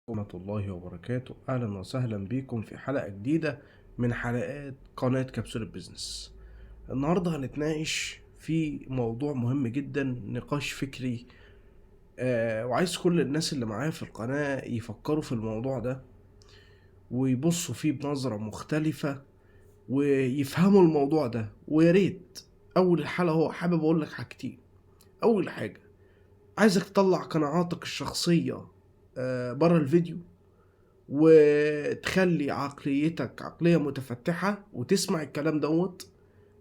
ورحمة الله وبركاته. أهلا وسهلا بكم في حلقة جديدة من حلقات قناة كبسولة بيزنس. النهاردة هنتناقش في موضوع مهم جدا، نقاش فكري. وعايز كل الناس اللي معايا في القناة يفكروا في الموضوع ده ويبصوا فيه بنظرة مختلفة ويفهموا الموضوع ده. وياريت أول الحلقة هو حابب أقول لك حاجتين. أول حاجة، عايزك تطلع قناعاتك الشخصية بره الفيديو، وتخلي عقليتك عقلية متفتحة وتسمع الكلام دوت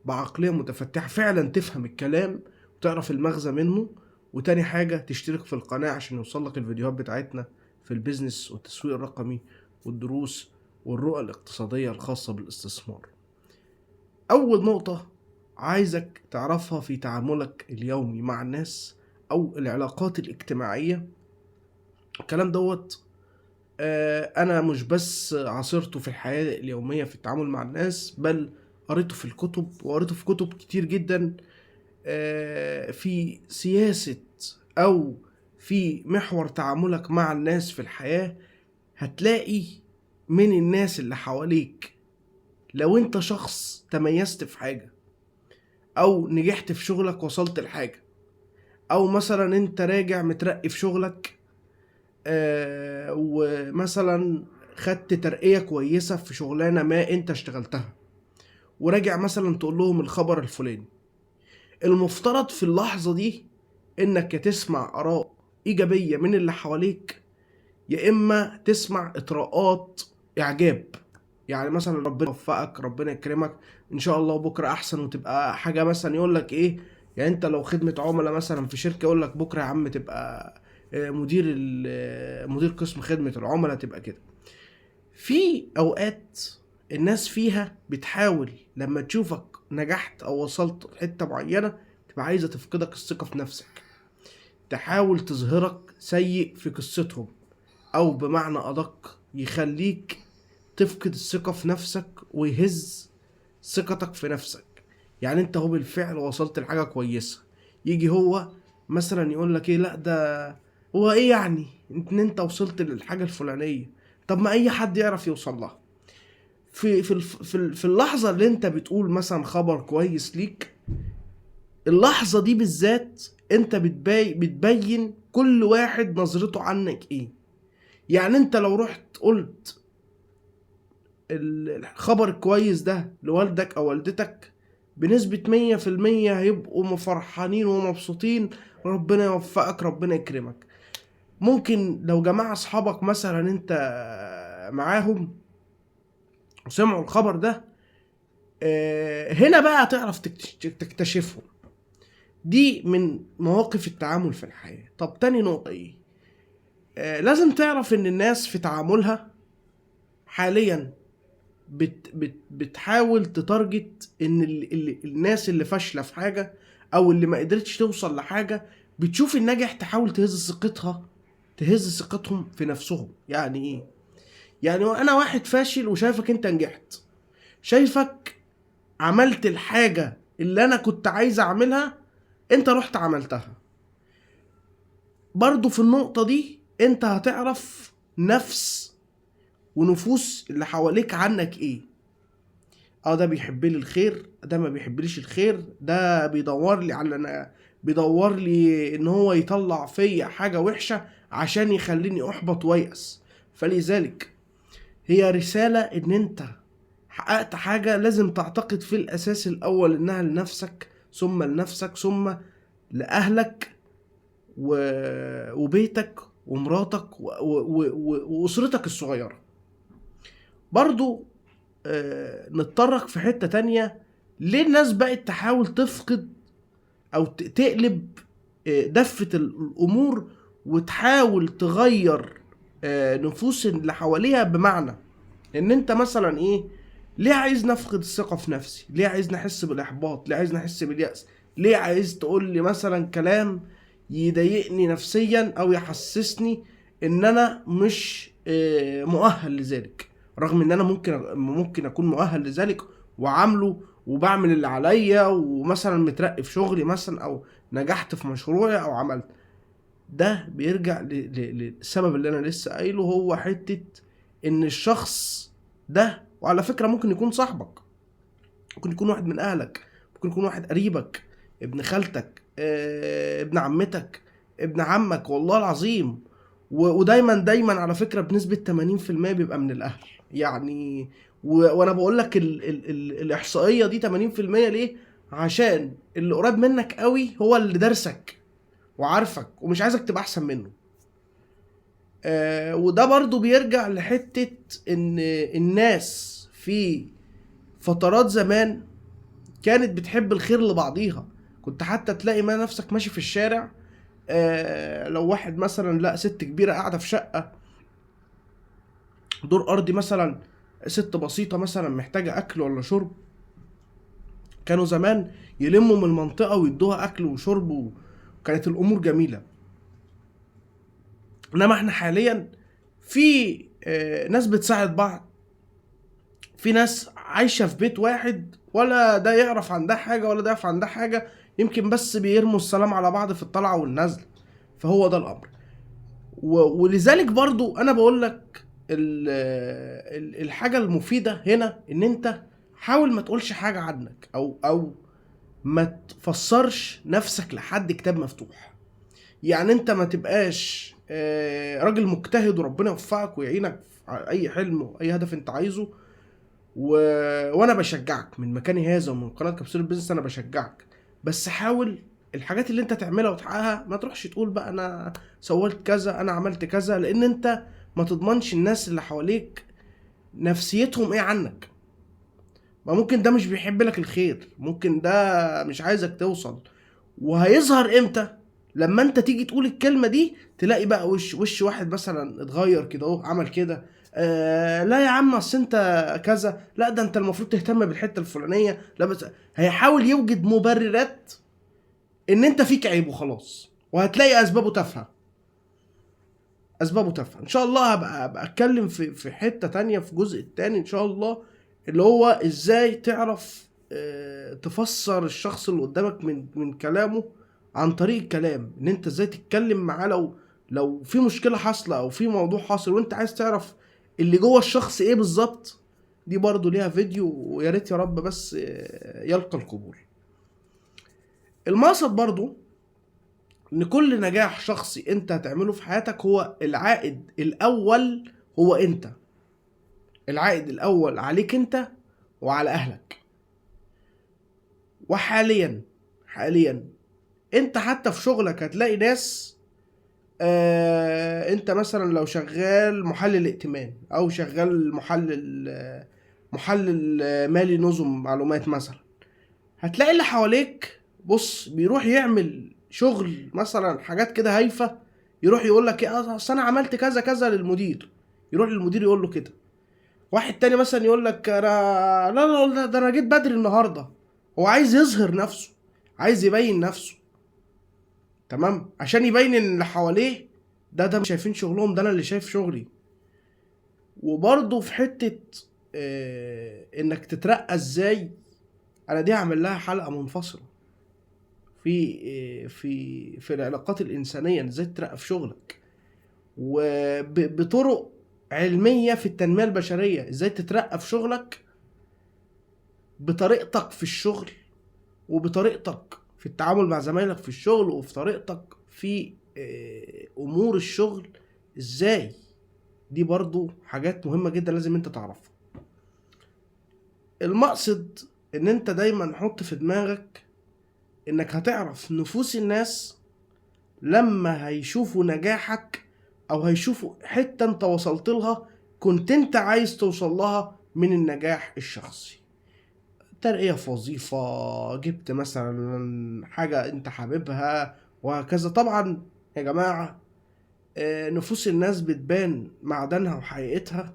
بعقلية متفتحة، فعلا تفهم الكلام وتعرف المغزى منه. وتاني حاجة، تشترك في القناة عشان يوصلك الفيديوهات بتاعتنا في البيزنس والتسويق الرقمي والدروس والرؤى الاقتصادية الخاصة بالاستثمار. أول نقطة عايزك تعرفها في تعاملك اليومي مع الناس أو العلاقات الاجتماعية، الكلام دوت انا مش بس عاصرته في الحياة اليومية في التعامل مع الناس، بل قريته في الكتب، وقريته في كتب كتير جدا في سياسة او في محور تعاملك مع الناس في الحياة. هتلاقي من الناس اللي حواليك، لو انت شخص تميزت في حاجة او نجحت في شغلك وصلت لحاجة، او مثلا انت راجع مترقي في شغلك ومثلا خدت ترقية كويسة في شغلانة ما انت اشتغلتها، وراجع مثلا تقول لهم الخبر الفلاني، المفترض في اللحظة دي انك تسمع اراء ايجابية من اللي حواليك، يا اما تسمع اطراءات اعجاب. يعني مثلا ربنا يوفقك، ربنا يكرمك ان شاء الله، بكرة احسن وتبقى حاجة. مثلا يقول لك ايه، يعني انت لو خدمة عملاء مثلا في شركة، يقول لك بكرة يا عم تبقى مدير قسم خدمة العملاء، تبقى كده. في اوقات الناس فيها بتحاول لما تشوفك نجحت او وصلت لحتة معينة تبقى عايزة تفقدك الثقة في نفسك، تحاول تظهرك سيء في قصتهم، او بمعنى ادق يخليك تفقد الثقة في نفسك ويهز ثقتك في نفسك. يعني انت هو بالفعل وصلت لحاجة كويسة، يجي هو مثلا يقول لك ايه، لا ده هو ايه يعني ان انت وصلت للحاجة الفلانية؟ طب ما اي حد يعرف يوصل لها. في اللحظة اللي انت بتقول مثلا خبر كويس ليك، اللحظة دي بالذات انت بتبين كل واحد نظرته عنك ايه. يعني انت لو رحت قلت الخبر الكويس ده لوالدك او والدتك، بنسبة 100% هيبقوا مفرحانين ومبسوطين، ربنا يوفقك، ربنا يكرمك. ممكن لو جماعة اصحابك مثلا انت معاهم وسمعوا الخبر ده، هنا بقى تعرف تكتشفهم. دي من مواقف التعامل في الحياة. طب تاني نقطة ايه؟ لازم تعرف ان الناس في تعاملها حاليا بتحاول تتارجت ان الناس اللي فاشله في حاجه او اللي ما قدرتش توصل لحاجه، بتشوف الناجح تحاول تهز ثقتهم في نفسهم. يعني ايه؟ يعني انا واحد فاشل وشايفك انت نجحت، شايفك عملت الحاجه اللي انا كنت عايز اعملها، انت رحت عملتها. برضو في النقطه دي انت هتعرف نفس ونفوس اللي حواليك عنك ايه. ده بيحب لي الخير، ده ما بيحبليش الخير، ده بيدور لي على بيدور لي ان هو يطلع فيا حاجة وحشة عشان يخليني احبط ويأس. فلذلك هي رسالة ان انت حققت حاجة، لازم تعتقد في الاساس الاول انها لنفسك، ثم لنفسك، ثم لأهلك وبيتك ومراتك وأسرتك الصغيرة. برضو نتطرق في حتة تانية، ليه الناس بقت تحاول تفقد او تقلب دفة الامور وتحاول تغير نفوس اللي حواليها. بمعنى ان انت مثلا ايه، ليه عايز نفقد الثقة في نفسي؟ ليه عايز نحس بالاحباط؟ ليه عايز نحس باليأس؟ ليه عايز تقول لي مثلا كلام يضايقني نفسيا او يحسسني ان انا مش مؤهل لذلك، رغم ان انا ممكن اكون مؤهل لذلك وعامله وبعمل اللي عليا، ومثلا مترقي في شغلي مثلا، او نجحت في مشروعي او عملت. ده بيرجع للسبب اللي انا لسه قايله، هو حتة ان الشخص ده، وعلى فكرة ممكن يكون صاحبك، ممكن يكون واحد من اهلك، ممكن يكون واحد قريبك، ابن خالتك، ابن عمتك، ابن عمك، والله العظيم. ودايما على فكرة بنسبة 80% بيبقى من الاهل يعني. وانا بقول لك الاحصائية دي 80% ليه؟ عشان اللي قريب منك قوي هو اللي دارسك وعارفك ومش عايزك تبقى احسن منه. وده برضو بيرجع لحتة ان الناس في فترات زمان كانت بتحب الخير لبعضيها. كنت حتى تلاقي ما نفسك ماشي في الشارع، لو واحد مثلا لا ست كبيرة قاعدة في شقة دور ارضي مثلا، ست بسيطة مثلا محتاجة اكل ولا شرب، كانوا زمان يلموا من المنطقة ويدوها اكل وشرب، وكانت الامور جميلة. انما احنا حاليا في ناس بتساعد بعض، في ناس عايشة في بيت واحد ولا ده يعرف عن ده حاجة ولا ده يعرف عن ده حاجة، يمكن بس بيرموا السلام على بعض في الطلعة والنزل. فهو ده الامر. ولذلك برضو انا بقول لك الحاجة المفيدة هنا ان انت حاول ما تقولش حاجة عنك، او ما تفسرش نفسك لحد كتاب مفتوح. يعني انت ما تبقاش راجل مجتهد وربنا يوفقك ويعينك في اي حلم واي هدف انت عايزه، و... وانا بشجعك من مكاني هذا ومن قناه كبسوله بيزنس، انا بشجعك. بس حاول الحاجات اللي انت تعملها وتحققها ما تروحش تقول بقى انا سويت كذا، انا عملت كذا، لان انت ما تضمنش الناس اللي حواليك نفسيتهم ايه عنك. ما ممكن ده مش بيحب لك الخير، ممكن ده مش عايزك توصل. وهيظهر امتى؟ لما انت تيجي تقول الكلمة دي تلاقي بقى وش واحد مثلا اتغير كده اهو، عمل كده، لا يا عم اصل انت كذا، لا ده انت المفروض تهتم بالحتة الفلانية، لا بس هيحاول يوجد مبررات ان انت فيك عيب وخلاص، وهتلاقي اسبابه تافهة. اسبابه تافهة. ان شاء الله هبقى اتكلم في حتة تانية في جزء التاني ان شاء الله، اللي هو ازاي تعرف تفسر الشخص اللي قدامك من كلامه عن طريق الكلام، ان انت ازاي تتكلم معاه لو في مشكلة حاصلة او في موضوع حاصل وانت عايز تعرف اللي جوه الشخص ايه بالظبط. دي برضو ليها فيديو، ويا ريت يا رب بس يلقى القبول. المقصد برضو ان كل نجاح شخصي انت هتعمله في حياتك هو العائد الاول هو انت. العائد الاول عليك انت وعلى اهلك. وحاليا انت حتى في شغلك هتلاقي ناس، انت مثلا لو شغال محلل ائتمان او شغال محلل مالي نظم معلومات مثلا، هتلاقي اللي حواليك بص بيروح يعمل شغل مثلا حاجات كده هايفة، يروح يقول لك ايه اصل انا عملت كذا كذا للمدير، يروح للمدير يقول له كده. واحد تاني مثلا يقول لك انا لا ده انا جيت بدري النهارده. هو عايز يظهر نفسه، عايز يبين نفسه، تمام، عشان يبين ان اللي حواليه ده مش شايفين شغلهم، ده انا اللي شايف شغلي. وبرضه في حتة انك تترقى ازاي، انا دي هعمل لها حلقة منفصلة في العلاقات الانسانية، ازاي تترقى في شغلك، وبطرق علمية في التنمية البشرية، ازاي تترقى في شغلك بطريقتك في الشغل، وبطريقتك في التعامل مع زمايلك في الشغل، وفي طريقتك في امور الشغل ازاي. دي برضو حاجات مهمة جدا لازم انت تعرفها. المقصد ان انت دايما حط في دماغك انك هتعرف نفوس الناس لما هيشوفوا نجاحك، او هيشوفوا حتة انت وصلت لها كنت انت عايز توصل لها من النجاح الشخصي. ترقية في وظيفة، جبت مثلا حاجة انت حاببها، وهكذا. طبعا يا جماعة نفوس الناس بتبان معدنها وحقيقتها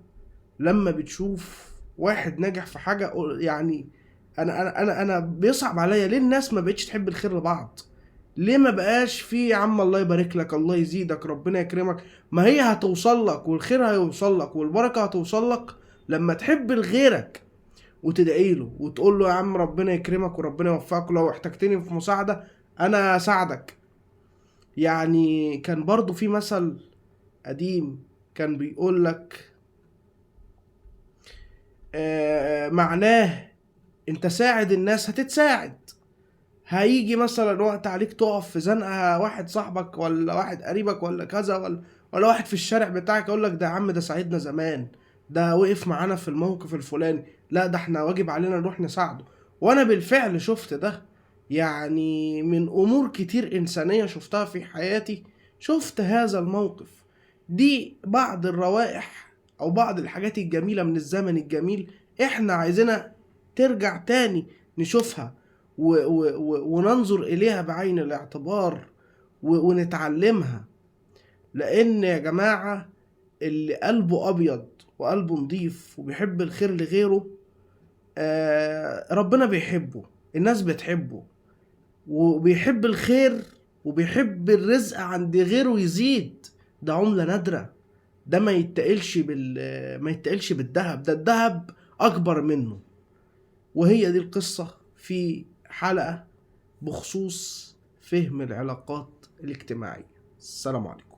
لما بتشوف واحد ناجح في حاجة. يعني انا بيصعب عليا ليه الناس ما بقتش تحب الخير لبعض. ليه ما بقاش في يا عم الله يبارك لك، الله يزيدك، ربنا يكرمك. ما هي هتوصل لك والخير هيوصل لك والبركة هتوصل لك لما تحب لغيرك وتدعي له وتقول له يا عم ربنا يكرمك وربنا يوفقك، ولو احتجتني في مساعدة انا اساعدك. يعني كان برضو في مثل قديم كان بيقول لك معناه انت ساعد الناس هتتساعد. هيجي مثلا وقت عليك تقف في زنقة واحد صاحبك ولا واحد قريبك ولا كذا ولا واحد في الشارع بتاعك يقول لك ده يا عم ده ساعدنا زمان، ده وقف معانا في الموقف الفلاني، لا ده احنا واجب علينا نروح نساعده. وانا بالفعل شفت ده، يعني من امور كتير انسانية شفتها في حياتي شفت هذا الموقف. دي بعض الروائح او بعض الحاجات الجميلة من الزمن الجميل، احنا عايزينها ترجع تاني نشوفها وننظر إليها بعين الاعتبار ونتعلمها. لأن يا جماعة اللي قلبه أبيض وقلبه نضيف وبيحب الخير لغيره ربنا بيحبه، الناس بتحبه، وبيحب الخير وبيحب الرزق عند غيره يزيد. ده عملة نادرة، ده ما يتقلش بالذهب، ده الذهب أكبر منه. وهي دي القصة في حلقة بخصوص فهم العلاقات الاجتماعية. السلام عليكم.